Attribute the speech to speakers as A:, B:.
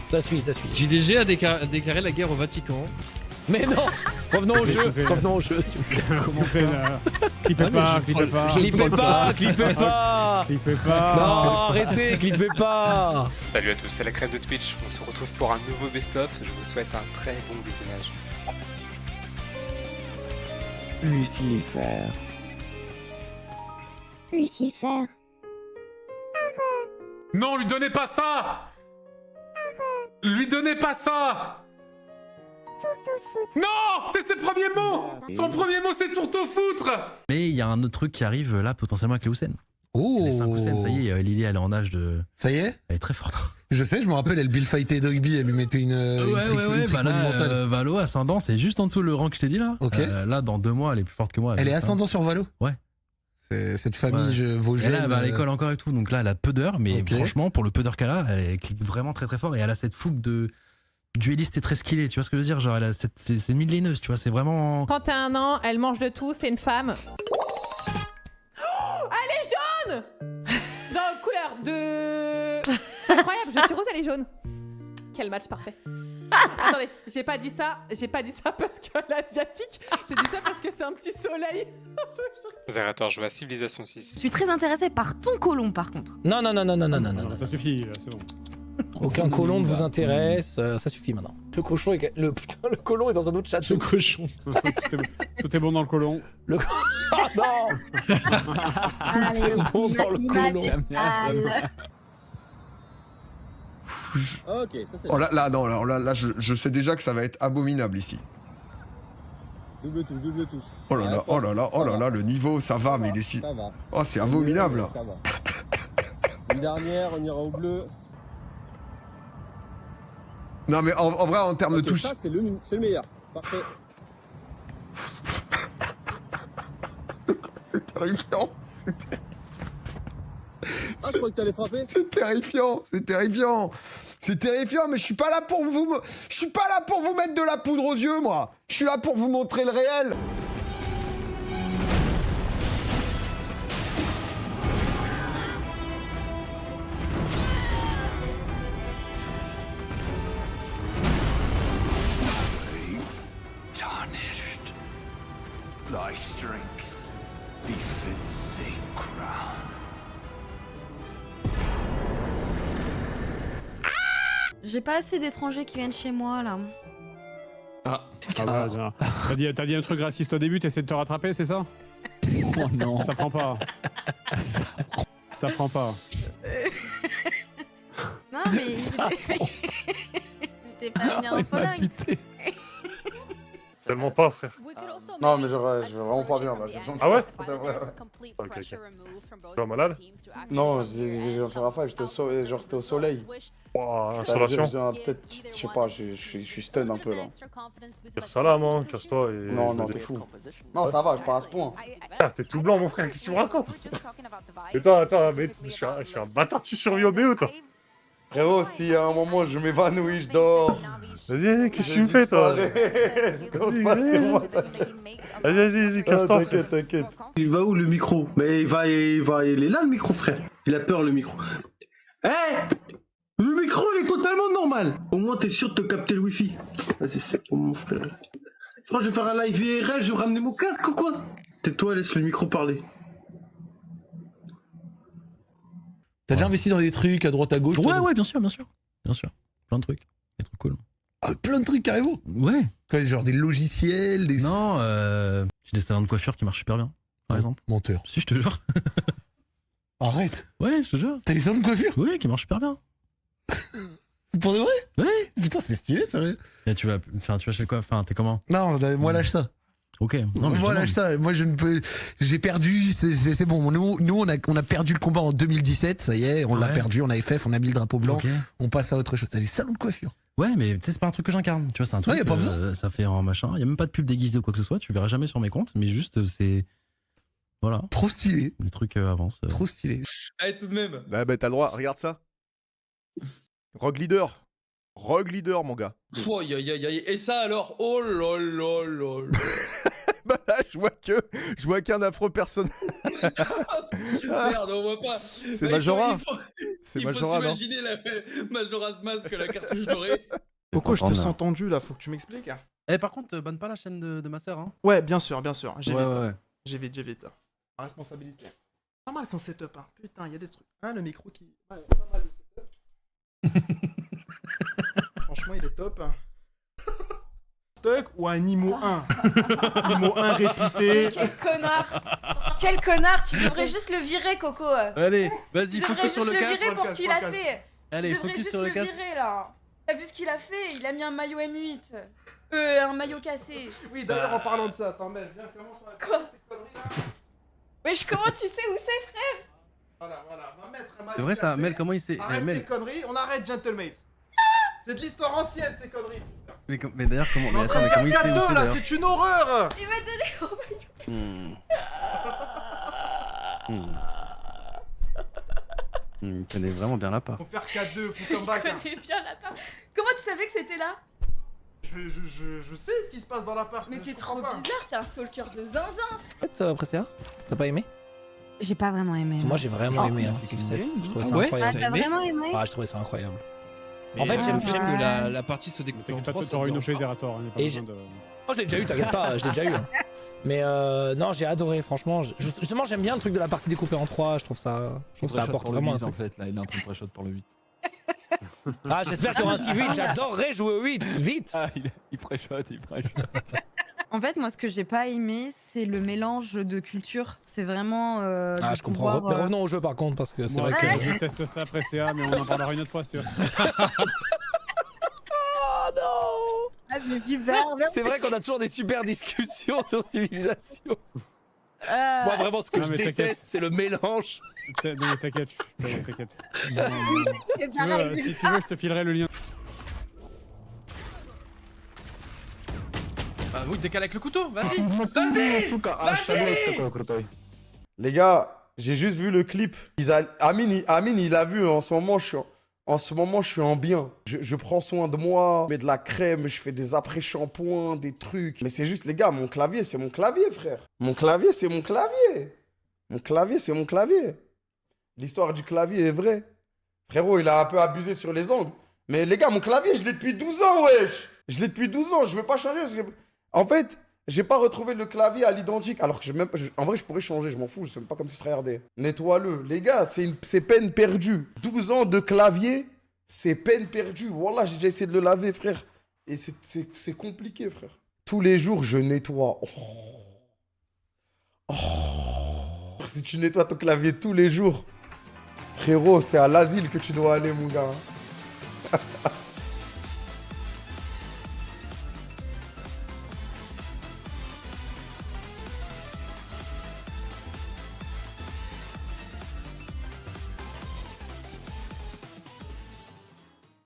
A: Ça suit, ça suit.
B: JDG a déclaré la guerre au Vatican.
A: Mais non. Revenons au jeu. Revenons au jeu, s'il vous plaît.
C: Comment on fait là? Clippez pas, clippez pas.
A: Clippez pas, clippez pas.
C: Clippez pas.
A: Non, arrêtez, clippez pas.
D: Salut à tous, c'est la crème de Twitch. On se retrouve pour un nouveau best-of. Je vous souhaite un très bon visionnage.
E: Lucifer. Lucifer.
F: Non, lui donnez pas ça! Lui donnez pas ça! Non! C'est ses premiers mots! Son premier mot, c'est tourte au foutre!
G: Mais il y a un autre truc qui arrive là potentiellement avec les Houssen.
H: Oh.
G: Les 5 Houssen, ça y est, Lily elle est en âge de...
H: Ça y est?
G: Elle est très forte.
H: Je sais, je me rappelle, elle Bill fightait Dogby, elle lui mettait une
G: Ouais, bah là, Valo, ascendant, c'est juste en dessous le rang que je t'ai dit là.
H: Ok.
G: Là, dans 2 mois, elle est plus forte que moi.
H: Elle est ascendant sur Valo?
G: Ouais.
H: C'est cette famille,
G: ouais.
H: vos jeunes...
G: Elle elle va à l'école encore et tout, donc là, elle a peu d'heures, mais
H: Ok.
G: franchement, pour le peu d'heures qu'elle a, elle clique vraiment très très fort et elle a cette fougue de dueliste et très skillée, tu vois ce que je veux dire? Genre, elle a c'est une midlaneuse, tu vois, c'est vraiment...
I: 31 ans, elle mange de tout, c'est une femme. Oh, elle est jaune! Dans couleur de... C'est incroyable, je suis rose, elle est jaune. Quel match parfait. Attendez, j'ai pas dit ça parce que l'asiatique, j'ai dit ça parce que c'est un petit soleil.
D: Zerator joue à Civilisation 6.
J: Je suis très intéressée par ton colon par contre.
A: Non.
C: Ça suffit, là, c'est bon.
A: Aucun colon ne vous intéresse, ça suffit maintenant. Le cochon est... Le colon est dans un autre château.
H: Ce cochon.
C: Tout est bon dans le colon.
A: Ah non. Tout est bon dans le colon.
K: Ok, ça c'est...
L: Oh là, je sais déjà que ça va être abominable ici.
K: Double touche.
L: Oh là là, le niveau, ça va, mais il est si...
K: Ça va.
L: Oh, c'est abominable là.
K: Ça va. Une dernière, on ira au bleu.
L: Non mais en vrai, en termes de touche...
K: Ça, c'est le meilleur. Parfait.
L: C'est terrifiant.
K: Ah, je crois que t'allais frapper.
L: C'est terrifiant, mais je suis pas là pour vous... Je suis pas là pour vous mettre de la poudre aux yeux, moi. Je suis là pour vous montrer le réel.
J: J'ai pas assez d'étrangers qui viennent chez moi là.
C: T'as dit un truc raciste au début, t'essaies de te rattraper, c'est ça?
A: Oh non.
C: Ça prend pas. Ça prend pas.
J: Non mais... C'était pas venir en following.
F: Tellement pas, frère.
K: Non, mais genre, je vais vraiment pas bien là.
F: Ah ouais?
K: Ok.
F: Tu vas malade?
K: Non, j'ai fait Rafa, j'étais c'était au soleil.
F: Wow, installation.
K: Peut-être, je sais pas, je suis stun un peu là.
F: Tire ça là, man, casse-toi et...
K: Non, t'es fou. Non, ça va, je pars à ce point.
F: Ah, t'es tout blanc, mon frère, qu'est-ce que tu me racontes? Attends, mais je suis un bâtard, tu survis au BO, toi.
K: Frérot, si à un moment je m'évanouis, je dors.
F: Vas-y, qu'est-ce que tu me fais, toi? Vas-y, casse-toi.
K: T'inquiète.
M: Il va où le micro? Mais il est là le micro, frère. Il a peur le micro. Le micro il est totalement normal. Au moins t'es sûr de te capter le wifi. Vas-y, c'est pour mon frère. Je crois que je vais faire un live IRL, je vais ramener mon casque ou quoi? Tais-toi, laisse le micro parler.
H: T'as déjà investi dans des trucs à droite à gauche?
G: Ouais, bien sûr. Plein de trucs. Des trucs cool.
H: Ah, plein de trucs carrément?
G: Ouais.
H: Quoi, genre des logiciels, des...
G: Non, j'ai des salons de coiffure qui marchent super bien, par exemple.
H: Menteur.
G: Si, je te jure.
H: Arrête.
G: Ouais, je te jure.
H: T'as des salons de coiffure?
G: Ouais, qui marchent super bien.
H: Pour de vrai?
G: Ouais.
H: Putain, c'est stylé, sérieux.
G: Et tu vas chez quoi? Enfin, t'es comment?
H: Non, moi lâche ça.
G: Ok. Non, mais
H: moi lâche ça. Moi je ne peux... J'ai perdu, c'est bon. Nous on a perdu le combat en 2017, ça y est, on l'a perdu, on a FF, on a mis le drapeau blanc, on passe à autre chose. C'est les salons de coiffure.
G: Ouais, mais tu sais, c'est pas un truc que j'incarne. Tu vois, c'est un truc.
H: Ouais, y a pas besoin.
G: Ça fait en machin. Y a même pas de pub déguisée ou quoi que ce soit. Tu verras jamais sur mes comptes, mais juste c'est. Voilà.
H: Trop stylé.
G: Les trucs avancent.
H: Trop stylé.
B: Allez, tout de même.
N: Bah, t'as le droit, regarde ça. Rogue Leader, mon gars.
B: Aïe. Et ça alors? Oh là là.
N: Bah là, Je vois qu'un affreux personnage.
B: Merde, on voit pas.
N: C'est
B: Bah,
N: Majora. C'est
B: Il faut
N: Majora, non?
B: s'imaginer la Majora's Mask, la cartouche dorée.
N: Coco, je te
O: Entendre.
N: sens tendu là, faut que tu m'expliques.
G: Eh, par contre, banne pas la chaîne de ma sœur, hein.
N: Ouais, bien sûr, j'évite.
G: Ouais.
N: J'évite. La responsabilité. Pas mal son setup, hein. Putain, il y a des trucs. Hein, le micro qui. Ouais, pas mal le setup. Franchement, il est top. Stock ou un IMO 1 IMO 1 réputé.
J: Quel connard. Quel connard. Tu devrais juste le virer, Coco.
G: Allez, vas-y,
J: Tu devrais
G: focus sur
J: juste
G: le
J: le
G: casque.
J: virer pour ce qu'il a fait.
G: Allez,
J: Tu devrais
G: focus
J: juste
G: sur le
J: le
G: casque.
J: virer, là. T'as vu ce qu'il a fait? Il a mis un maillot M8. Un maillot cassé.
N: Oui, d'ailleurs, en parlant de ça, attends, Mel, viens, commence à.
J: Quoi? Wesh, comment tu sais où c'est, frère?
N: Voilà, va mettre un maillot.
G: C'est vrai ça,
N: cassé.
G: Mel, comment il s'est.
N: Arrête
G: Mel.
N: tes conneries, on arrête Gentlemates. C'est de l'histoire ancienne, ces conneries.
G: Mais d'ailleurs, comment. Mais attends, mais comment il sait où c'est
N: là,
G: d'ailleurs?
N: c'est une horreur.
J: Il m'a donné au maillot
G: Il connaît vraiment bien la part.
N: Faut faire K2, faut come back.
J: Il connaît bien l'appart. Comment tu savais que c'était là?
N: Je sais ce qui se passe dans l'appart.
J: Mais t'es trop bizarre, t'es un stalker de zinzin.
A: En fait, Pressia, t'as pas aimé?
J: J'ai pas vraiment aimé.
A: Moi j'ai vraiment
J: Oh.
A: aimé Infinity 7. Je trouvais ça
B: ouais
A: incroyable.
J: T'as vraiment aimé?
A: Ah, je trouvais ça incroyable.
B: Mais
A: En fait, j'aime
B: que la partie se découpe en
C: Toi,
B: 3.
C: t'auras une OP Zerator.
A: Et j'ai- Oh, je l'ai déjà eu, t'inquiète pas, je l'ai déjà eu. Mais non, j'ai adoré, franchement. Justement, j'aime bien le truc de la partie découpée en 3. Je trouve ça apporte vraiment un truc.
O: En fait, là, il est en train de pré-shot pour le 8.
A: Ah, j'espère qu'il y aura un 6-8. J'adorerais jouer au 8. Vite.
O: Ah, il pré-shot.
J: En fait, moi, ce que j'ai pas aimé, c'est le mélange de culture. C'est vraiment.
A: Ah,
J: de
A: je comprends.
J: pouvoir,
A: Mais revenons au jeu par contre, parce que c'est vrai que.
C: Je déteste ça après CA, mais on en parlera une autre fois si tu veux.
A: Oh non.
J: Ah, c'est super.
A: C'est vrai qu'on a toujours des super discussions sur Civilisation. Moi, vraiment, ce que
C: Non,
A: je
C: mais t'inquiète.
A: déteste, c'est le mélange.
C: Non, mais t'inquiète. Si tu veux, je te filerai le lien.
G: Bah oui, décale avec le couteau, vas-y. Vas-y.
K: Les gars, j'ai juste vu le clip. Amine, il a vu. En ce moment, je suis en bien. Je prends soin de moi, je mets de la crème, je fais des après-shampoings, des trucs. Mais c'est juste, les gars, mon clavier, c'est mon clavier, frère. Mon clavier, c'est mon clavier. Mon clavier, c'est mon clavier. L'histoire du clavier est vraie. Frérot, il a un peu abusé sur les angles. Mais les gars, mon clavier, je l'ai depuis 12 ans, wesh. Je l'ai depuis 12 ans, je veux pas changer. En fait, j'ai pas retrouvé le clavier à l'identique. Alors que en vrai, je pourrais changer, je m'en fous. C'est pas comme si je tryhardais. Nettoie-le. Les gars, c'est peine perdue. 12 ans de clavier, c'est peine perdue. Wallah, j'ai déjà essayé de le laver, frère. Et c'est compliqué, frère. Tous les jours, je nettoie. Si tu nettoies ton clavier tous les jours, frérot, c'est à l'asile que tu dois aller, mon gars.